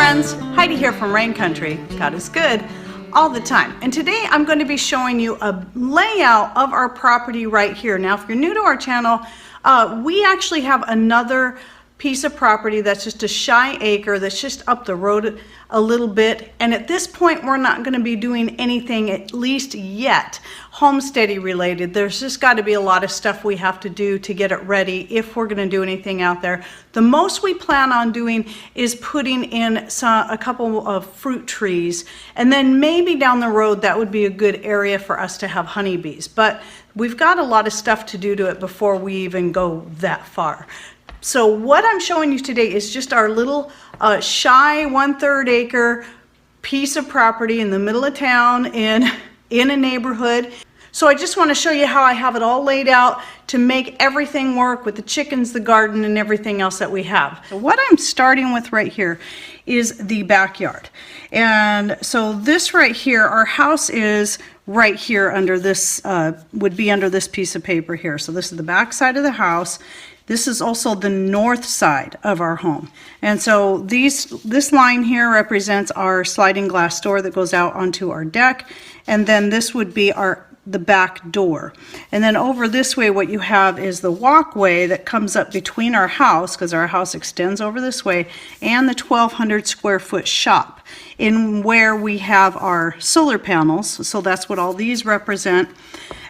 friends, Heidi here from Rain Country. God is good all the time. And today I'm going to be showing you a layout of our property right here. Now, if you're new to our channel, we actually have another piece of property that's just a shy acre that's just up the road a little bit, and at this point we're not going to be doing anything, at least yet, homesteading related. There's just got to be a lot of stuff we have to do to get it ready if we're going to do anything out there. The most we plan on doing is putting in a couple of fruit trees, and then maybe down the road that would be a good area for us to have honeybees, but we've got a lot of stuff to do to it before we even go that far. So what I'm showing you today is just our little shy 1/3 acre piece of property in the middle of town in a neighborhood. So I just want to show you how I have it all laid out to make everything work with the chickens, the garden, and everything else that we have. So what I'm starting with right here is the backyard. And so this right here, our house is right here under this, would be under this piece of paper here. So this is the back side of the house. This is also the north side of our home. And so this line here represents our sliding glass door that goes out onto our deck. And then this would be the back door. And then over this way, what you have is the walkway that comes up between our house, because our house extends over this way, and the 1,200 square foot shop, in where we have our solar panels. So that's what all these represent.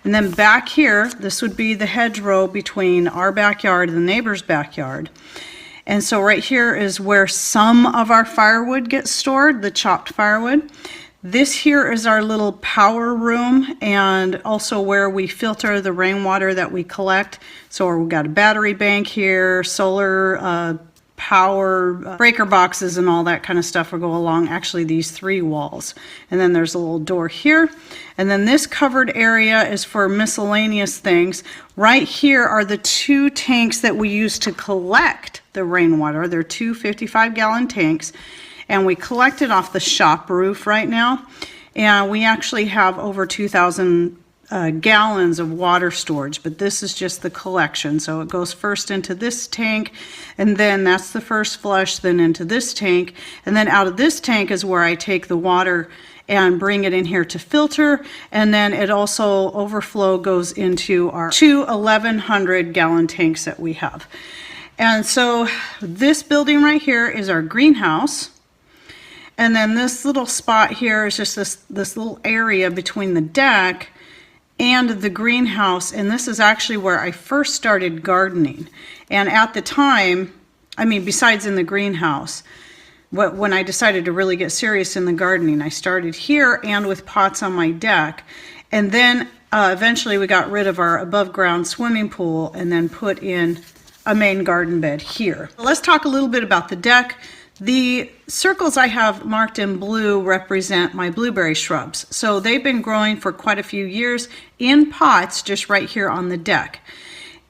And then back here, this would be the hedgerow between our backyard and the neighbor's backyard. And so right here is where some of our firewood gets stored, the chopped firewood. This here is our little power room, and also where we filter the rainwater that we collect. So we've got a battery bank here, solar power breaker boxes and all that kind of stuff will go along actually these 3 walls. And then there's a little door here, and then this covered area is for miscellaneous things. Right here are the 2 tanks that we use to collect the rainwater. They're 2 55-gallon tanks, and we collect it off the shop roof right now, and we actually have over 2,000 gallons of water storage, but this is just the collection. So it goes first into this tank, and then that's the first flush, then into this tank, and then out of this tank is where I take the water and bring it in here to filter, and then it also overflow goes into our 2 1,100 gallon tanks that we have. And so this building right here is our greenhouse. And then this little spot here is just this little area between the deck and the greenhouse, and this is actually where I first started gardening. And at the time, I mean, besides in the greenhouse, when I decided to really get serious in the gardening, I started here and with pots on my deck. And then eventually we got rid of our above ground swimming pool and then put in a main garden bed here. Let's talk a little bit about the deck. The circles I have marked in blue represent my blueberry shrubs. So they've been growing for quite a few years in pots just right here on the deck.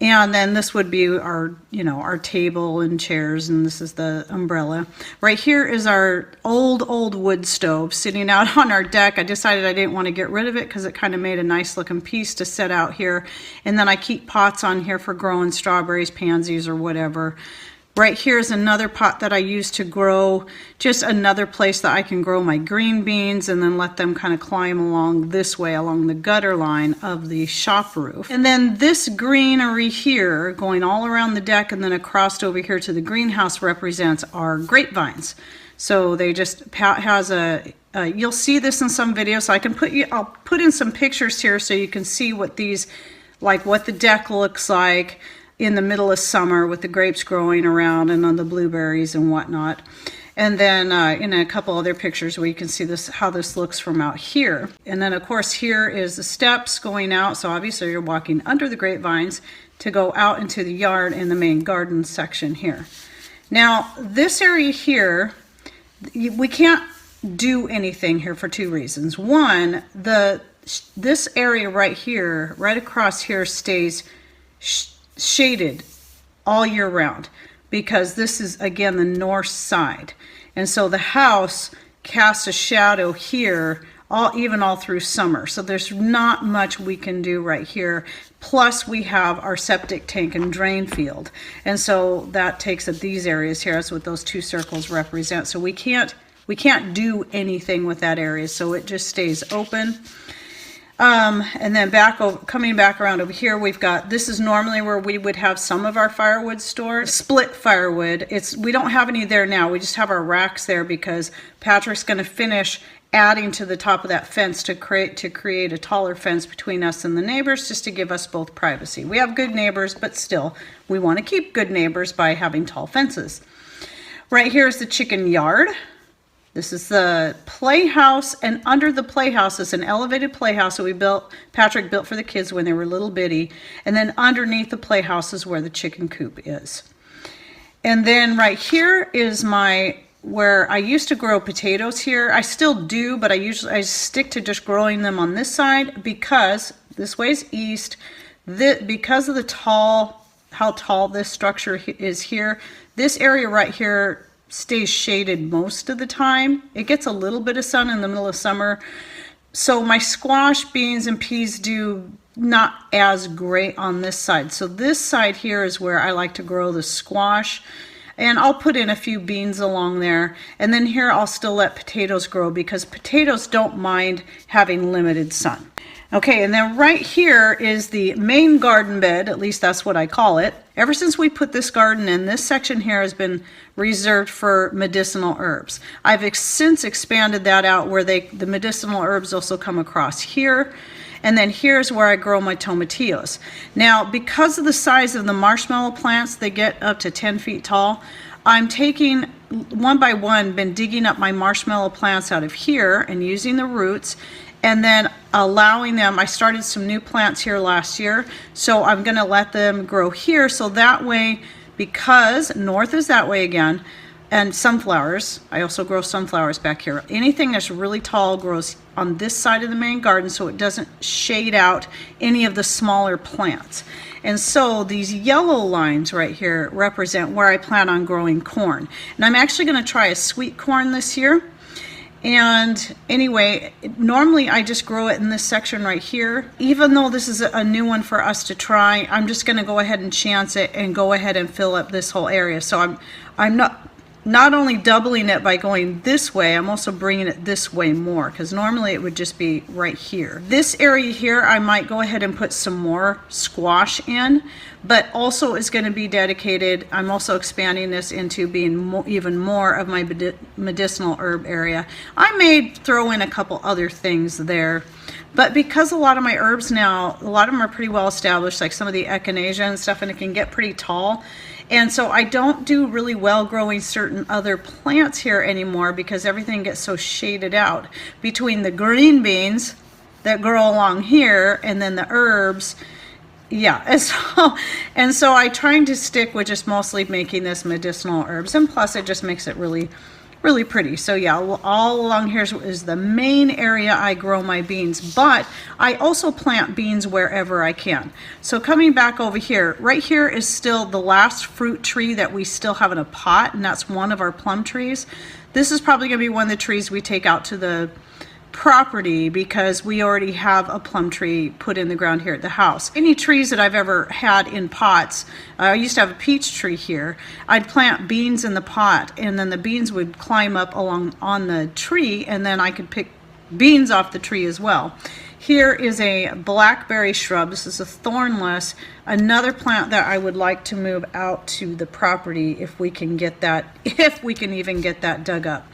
And then this would be our, our table and chairs, and this is the umbrella. Right here is our old wood stove sitting out on our deck. I decided I didn't want to get rid of it because it kind of made a nice looking piece to set out here. And then I keep pots on here for growing strawberries, pansies, or whatever. Right here is another pot that I use to grow, just another place that I can grow my green beans and then let them kind of climb along this way, along the gutter line of the shop roof. And then this greenery here, going all around the deck and then across over here to the greenhouse, represents our grapevines. So they just has you'll see this in some videos, so I'll put in some pictures here so you can see what what the deck looks like in the middle of summer with the grapes growing around and on the blueberries and whatnot. And then in a couple other pictures where you can see how this looks from out here. And then of course here is the steps going out. So obviously you're walking under the grapevines to go out into the yard in the main garden section here. Now this area here, we can't do anything here for 2 reasons. One, this area right here, right across here, stays shaded all year round because this is again the north side, and so the house casts a shadow here even all through summer. So there's not much we can do right here, Plus we have our septic tank and drain field. And so that takes up these areas here. That's what those two circles represent. So we can't do anything with that area. So it just stays open. And then coming back around over here, we've got, this is normally where we would have some of our firewood stored. Split firewood. We don't have any there now. We just have our racks there because Patrick's going to finish adding to the top of that fence to create a taller fence between us and the neighbors, just to give us both privacy. We have good neighbors, but still, we want to keep good neighbors by having tall fences. Right here is the chicken yard. This is the playhouse, and under the playhouse is an elevated playhouse that Patrick built for the kids when they were little bitty, and then underneath the playhouse is where the chicken coop is. And then right here is where I used to grow potatoes here. I still do, but I stick to just growing them on this side because this way is east. Because of how tall this structure is here, this area right here stays shaded most of the time. It gets a little bit of sun in the middle of summer. So my squash, beans, and peas do not as great on this side. So this side here is where I like to grow the squash. And I'll put in a few beans along there. And then here I'll still let potatoes grow because potatoes don't mind having limited sun. Okay, and then right here is the main garden bed, at least that's what I call it. Ever since we put this garden in, this section here has been reserved for medicinal herbs. I've since expanded that out where the medicinal herbs also come across here. And then here's where I grow my tomatillos. Now, because of the size of the marshmallow plants, they get up to 10 feet tall. I'm taking one by one, been digging up my marshmallow plants out of here and using the roots, and then allowing them. I started some new plants here last year, so I'm going to let them grow here. So that way, because north is that way again, and sunflowers, I also grow sunflowers back here. Anything that's really tall grows on this side of the main garden so it doesn't shade out any of the smaller plants. And so these yellow lines right here represent where I plan on growing corn. And I'm actually going to try a sweet corn this year. And anyway, normally I just grow it in this section right here. Even though this is a new one for us to try, I'm just going to go ahead and chance it and go ahead and fill up this whole area. So I'm not only doubling it by going this way, I'm also bringing it this way more, because normally it would just be right here. This area here, I might go ahead and put some more squash in, but also is going to be dedicated. I'm also expanding this into being even more of my medicinal herb area. I may throw in a couple other things there, but because a lot of my herbs now, a lot of them are pretty well established, like some of the echinacea and stuff, and it can get pretty tall. And so I don't do really well growing certain other plants here anymore because everything gets so shaded out between the green beans that grow along here and then the herbs. Yeah, and so I'm trying to stick with just mostly making this medicinal herbs, and plus it just makes it really pretty. So yeah, all along here is the main area I grow my beans, but I also plant beans wherever I can. So coming back over here, right here is still the last fruit tree that we still have in a pot, and that's one of our plum trees. This is probably going to be one of the trees we take out to the property because we already have a plum tree put in the ground here at the house. Any trees that I've ever had in pots, I used to have a peach tree here. I'd plant beans in the pot, and then the beans would climb up along on the tree, and then I could pick beans off the tree as well. Here is a blackberry shrub. This is a thornless, another plant that I would like to move out to the property if we can get that, if we can even get that dug up.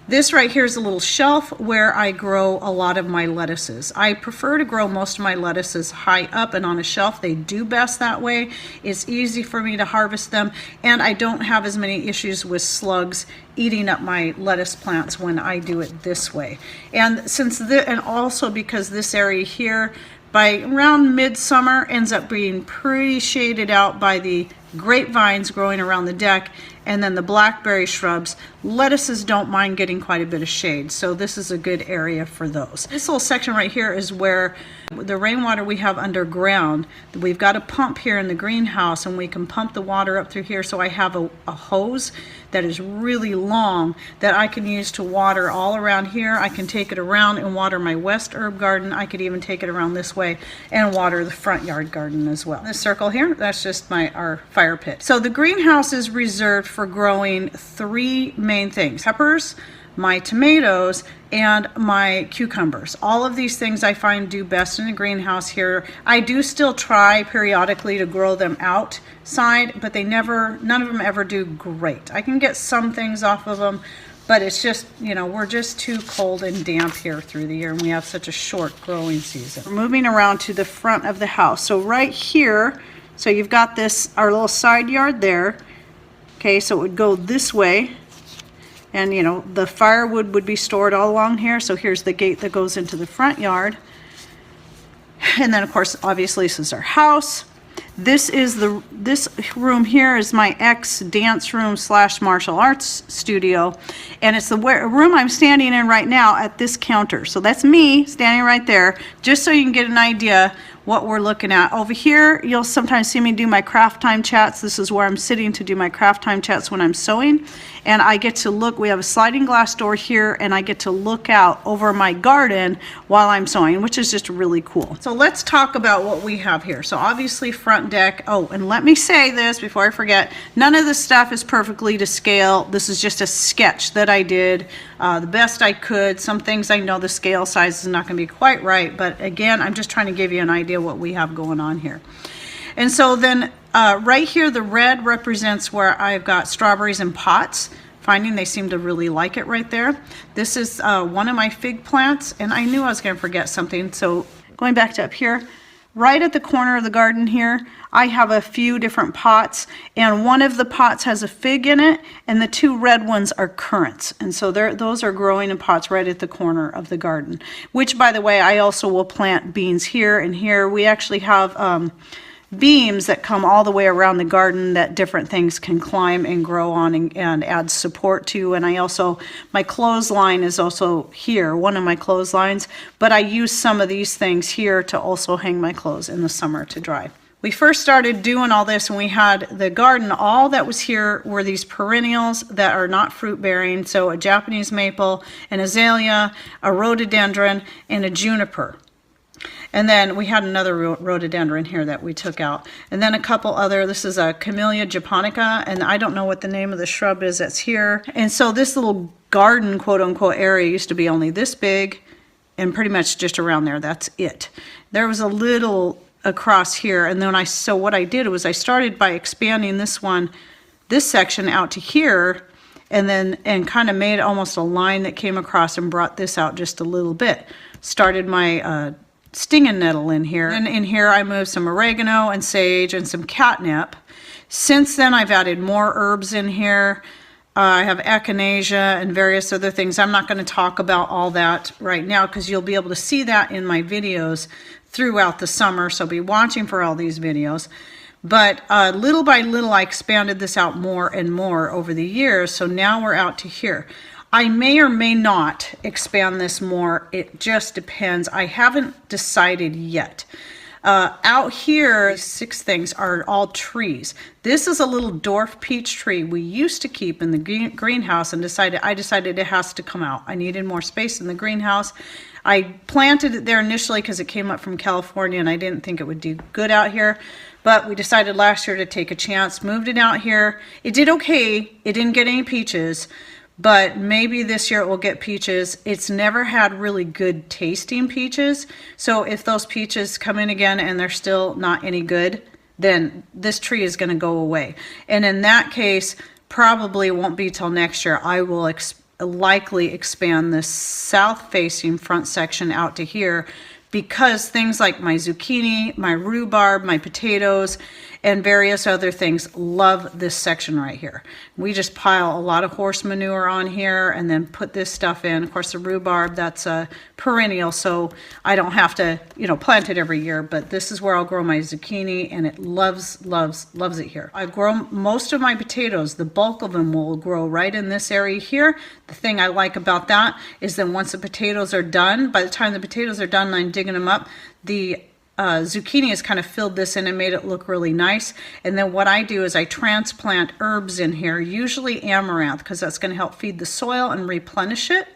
This right here is a little shelf where I grow a lot of my lettuces. I prefer to grow most of my lettuces high up and on a shelf. They do best that way. It's easy for me to harvest them, and I don't have as many issues with slugs eating up my lettuce plants when I do it this way. And and also because this area here by around midsummer ends up being pretty shaded out by the grapevines growing around the deck, and then the blackberry shrubs. Lettuces don't mind getting quite a bit of shade, so this is a good area for those. This little section right here is where the rainwater we have underground. We've got a pump here in the greenhouse, and we can pump the water up through here, so I have a hose that is really long that I can use to water all around here. I can take it around and water my west herb garden. I could even take it around this way and water the front yard garden as well. This circle here, that's just our fire pit. So the greenhouse is reserved for growing 3 main things: peppers, my tomatoes, and my cucumbers. All of these things I find do best in the greenhouse here. I do still try periodically to grow them outside, but none of them ever do great. I can get some things off of them, but it's just, you know, we're just too cold and damp here through the year, and we have such a short growing season. We're moving around to the front of the house. So right here, so you've got our little side yard there. Okay, so it would go this way. And you know, the firewood would be stored all along here. So here's the gate that goes into the front yard. And then of course, obviously this is our house. This room here is my dance room / martial arts studio. And it's the room I'm standing in right now at this counter. So that's me standing right there, just so you can get an idea what we're looking at. Over here, you'll sometimes see me do my craft time chats. This is where I'm sitting to do my craft time chats when I'm sewing. And I get to look, we have a sliding glass door here, and I get to look out over my garden while I'm sewing, which is just really cool. So let's talk about what we have here. So obviously front deck. Oh, and let me say this before I forget, none of this stuff is perfectly to scale. This is just a sketch that I did the best I could. Some things I know the scale size is not going to be quite right, but again, I'm just trying to give you an idea what we have going on here. And so then right here, the red represents where I've got strawberries in pots. Finding they seem to really like it right there. This is one of my fig plants, and I knew I was going to forget something. So going back to up here, right at the corner of the garden here, I have a few different pots, and one of the pots has a fig in it, and the 2 red ones are currants. And so those are growing in pots right at the corner of the garden, which, by the way, I also will plant beans here and here. We actually have beams that come all the way around the garden that different things can climb and grow on and add support to. And my clothesline is also here, one of my clotheslines, but I use some of these things here to also hang my clothes in the summer to dry. We first started doing all this, and we had the garden, all that was here were these perennials that are not fruit bearing. So a Japanese maple, an azalea, a rhododendron, and a juniper. And then we had another rhododendron here that we took out. And then a couple other, this is a Camellia japonica, and I don't know what the name of the shrub is that's here. And so this little garden, quote unquote, area used to be only this big, and pretty much just around there, that's it. There was a little across here, and then so what I did was I started by expanding this section out to here, and kind of made almost a line that came across and brought this out just a little bit. Started my stinging nettle in here, and in here I moved some oregano and sage and some catnip. Since then I've added more herbs in here. I have echinacea and various other things. I'm not going to talk about all that right now because you'll be able to see that in my videos throughout the summer, so be watching for all these videos. But little by little I expanded this out more and more over the years, so now we're out to here. I may or may not expand this more. It just depends. I haven't decided yet. Out here, 6 things are all trees. This is a little dwarf peach tree we used to keep in the greenhouse, and I decided it has to come out. I needed more space in the greenhouse. I planted it there initially because it came up from California, and I didn't think it would do good out here. But we decided last year to take a chance, moved it out here. It did okay. It didn't get any peaches. But maybe this year it will get peaches. It's never had really good tasting peaches. So if those peaches come in again and they're still not any good, then this tree is going to go away. And in that case, probably won't be till next year. I will likely expand this south facing front section out to here because things like my zucchini, my rhubarb, my potatoes, and various other things love this section right here. We just pile a lot of horse manure on here and then put this stuff in. Of course, the rhubarb, that's a perennial, so I don't have to, you know, plant it every year, but this is where I'll grow my zucchini, and it loves it here. I grow most of my potatoes, the bulk of them will grow right in this area here. The thing I like about that is that once the potatoes are done, by the time the potatoes are done and I'm digging them up, the zucchini has kind of filled this in and made it look really nice. And then what I do is I transplant herbs in here, usually amaranth, because that's going to help feed the soil and replenish it.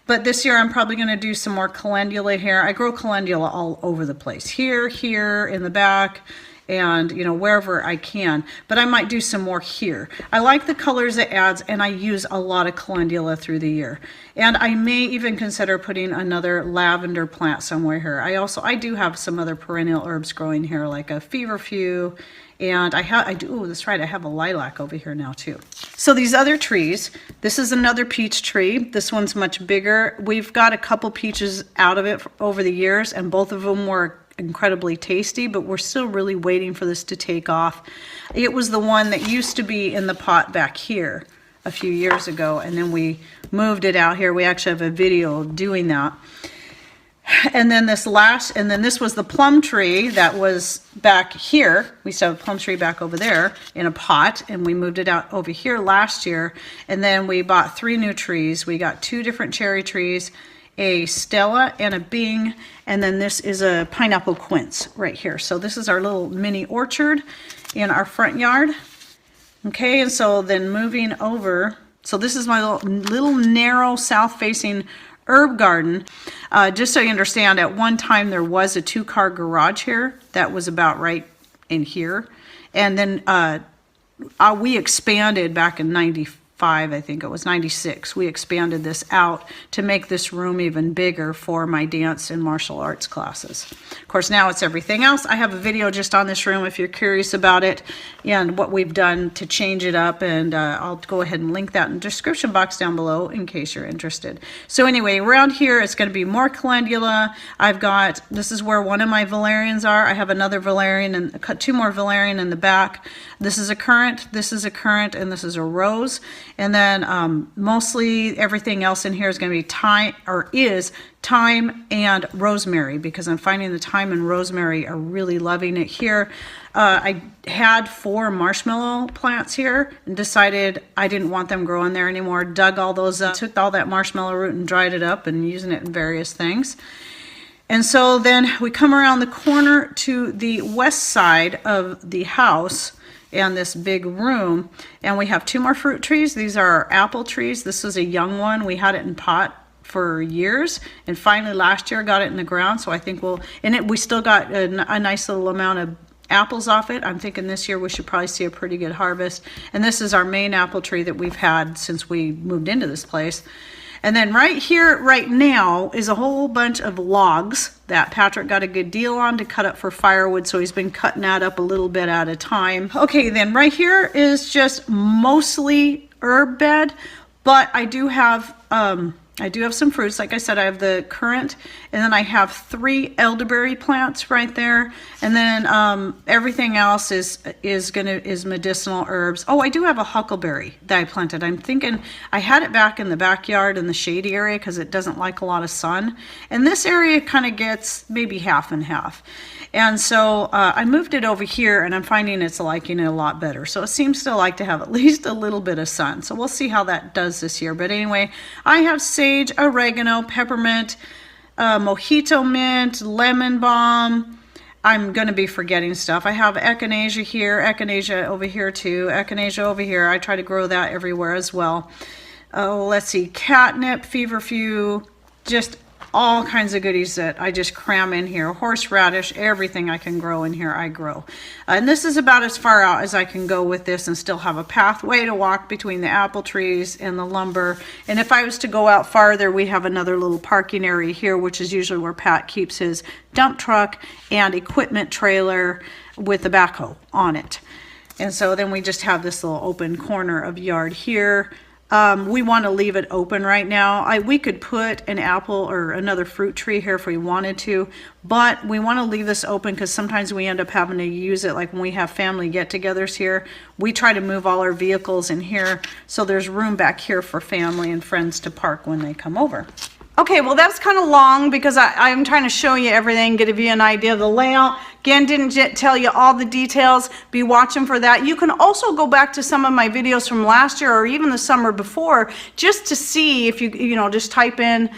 But this year I'm probably going to do some more calendula here. I grow calendula all over the place, here, in the back, and you know, wherever I can, but I might do some more here. I like the colors it adds, and I use a lot of calendula through the year. And I may even consider putting another lavender plant somewhere here. I do have some other perennial herbs growing here, like a feverfew, and oh, that's right, I have a lilac over here now too. So these other trees, this is another peach tree. This one's much bigger. We've got a couple peaches out of it over the years, and both of them were incredibly tasty, but we're still really waiting for this to take off. It was the one that used to be in the pot back here a few years ago, and then we moved it out here. We actually have a video of doing that. And then this was the plum tree that was back here. We still have a plum tree back over there in a pot, and we moved it out over here last year. And then we bought 3 new trees. We got 2 different cherry trees, a Stella and a Bing, and then this is a pineapple quince right here. So this is our little mini orchard in our front yard. Okay, and so then moving over, so this is my little narrow south-facing herb garden. Just so you understand, at one time there was a 2-car garage here that was about right in here, and then we expanded back in 95, I think it was 96. We expanded this out to make this room even bigger for my dance and martial arts classes. Of course, now it's everything else. I have a video just on this room if you're curious about it and what we've done to change it up, and I'll go ahead and link that in the description box down below in case you're interested. So anyway, around here it's going to be more calendula. This is where one of my valerians are. I have another valerian and 2 more valerian in the back. This is a currant, and this is a rose. And then mostly everything else in here is going to be thyme and rosemary, because I'm finding the thyme and rosemary are really loving it here. I had 4 marshmallow plants here and decided I didn't want them growing there anymore. Dug all those up, took all that marshmallow root and dried it up and using it in various things. And so then we come around the corner to the west side of the house and this big room, and we have 2 more fruit trees. These are our apple trees. This is a young one. We had it in pot for years, and finally last year got it in the ground, so I think we still got a nice little amount of apples off it. I'm thinking this year we should probably see a pretty good harvest. And this is our main apple tree that we've had since we moved into this place. And then right here, right now, is a whole bunch of logs that Patrick got a good deal on to cut up for firewood, so he's been cutting that up a little bit at a time. Okay, then right here is just mostly herb bed, but I do have some fruits. Like I said, I have the currant, and then I have 3 elderberry plants right there, and then everything else is medicinal herbs. Oh, I do have a huckleberry that I planted. I'm thinking I had it back in the backyard in the shady area because it doesn't like a lot of sun, and this area kind of gets maybe half and half. And so I moved it over here, and I'm finding it's liking it a lot better. So it seems to like to have at least a little bit of sun. So we'll see how that does this year. But anyway, I have sage, oregano, peppermint, mojito mint, lemon balm. I'm going to be forgetting stuff. I have echinacea here, echinacea over here too, echinacea over here. I try to grow that everywhere as well. Oh, let's see, catnip, feverfew, just all kinds of goodies that I just cram in here. Horseradish, everything I can grow in here, I grow. And this is about as far out as I can go with this and still have a pathway to walk between the apple trees and the lumber. And if I was to go out farther, we have another little parking area here, which is usually where Pat keeps his dump truck and equipment trailer with the backhoe on it. And so then we just have this little open corner of yard here. We want to leave it open right now. We could put an apple or another fruit tree here if we wanted to, but we want to leave this open because sometimes we end up having to use it, like when we have family get-togethers here. We try to move all our vehicles in here, so there's room back here for family and friends to park when they come over. Okay, well that's kind of long because I'm trying to show you everything, give you an idea of the layout. Again, didn't tell you all the details. Be watching for that. You can also go back to some of my videos from last year or even the summer before just to see if you just type in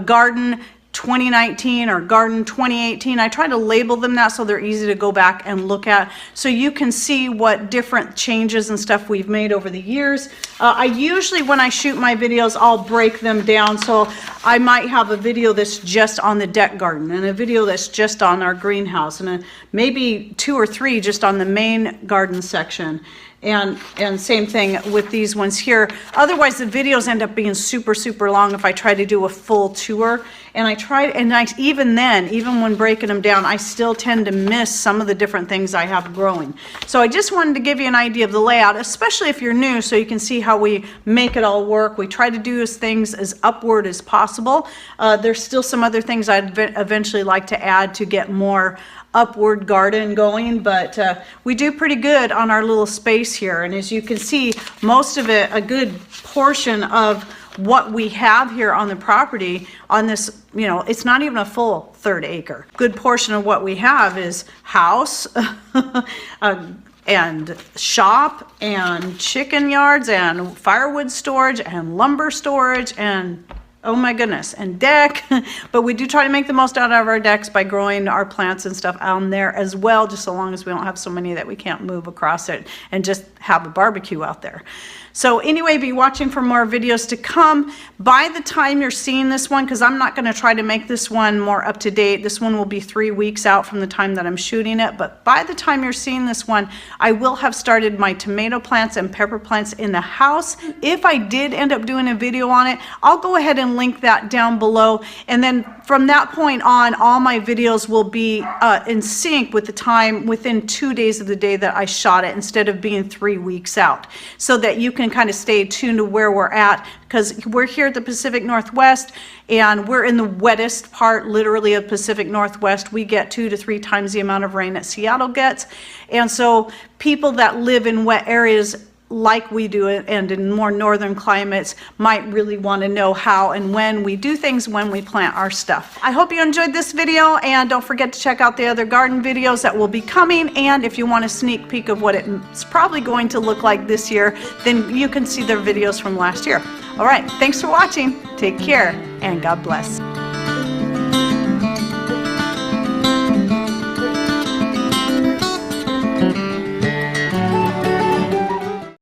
garden 2019 or garden 2018. I try to label them that so they're easy to go back and look at so you can see what different changes and stuff we've made over the years. I usually, when I shoot my videos, I'll break them down. So I might have a video that's just on the deck garden and a video that's just on our greenhouse and maybe 2 or 3 just on the main garden section. And same thing with these ones here. Otherwise, the videos end up being super long if I try to do a full tour. And even when breaking them down, I still tend to miss some of the different things I have growing. So I just wanted to give you an idea of the layout, especially if you're new, so you can see how we make it all work. We try to do things as upward as possible. There's still some other things I'd eventually like to add to get more upward garden going, but we do pretty good on our little space here. And as you can see, most of it, a good portion of what we have here on the property on this, it's not even a full 1/3 acre. Good portion of what we have is house and shop and chicken yards and firewood storage and lumber storage and oh my goodness, and deck. But we do try to make the most out of our decks by growing our plants and stuff on there as well, just so long as we don't have so many that we can't move across it and just have a barbecue out there. So anyway, be watching for more videos to come. By the time you're seeing this one, because I'm not going to try to make this one more up to date, this one will be 3 weeks out from the time that I'm shooting it, but by the time you're seeing this one, I will have started my tomato plants and pepper plants in the house. If I did end up doing a video on it, I'll go ahead and link that down below, and then from that point on, all my videos will be in sync with the time within 2 days of the day that I shot it, instead of being 3 weeks out, so that you can kind of stay tuned to where we're at, because we're here at the Pacific Northwest and we're in the wettest part literally of Pacific Northwest. We get 2 to 3 times the amount of rain that Seattle gets, and so people that live in wet areas like we do it and in more northern climates might really want to know how and when we do things, when we plant our stuff. I hope you enjoyed this video, and don't forget to check out the other garden videos that will be coming. And if you want a sneak peek of what it's probably going to look like this year, then you can see their videos from last year. All right, thanks for watching. Take care and God bless.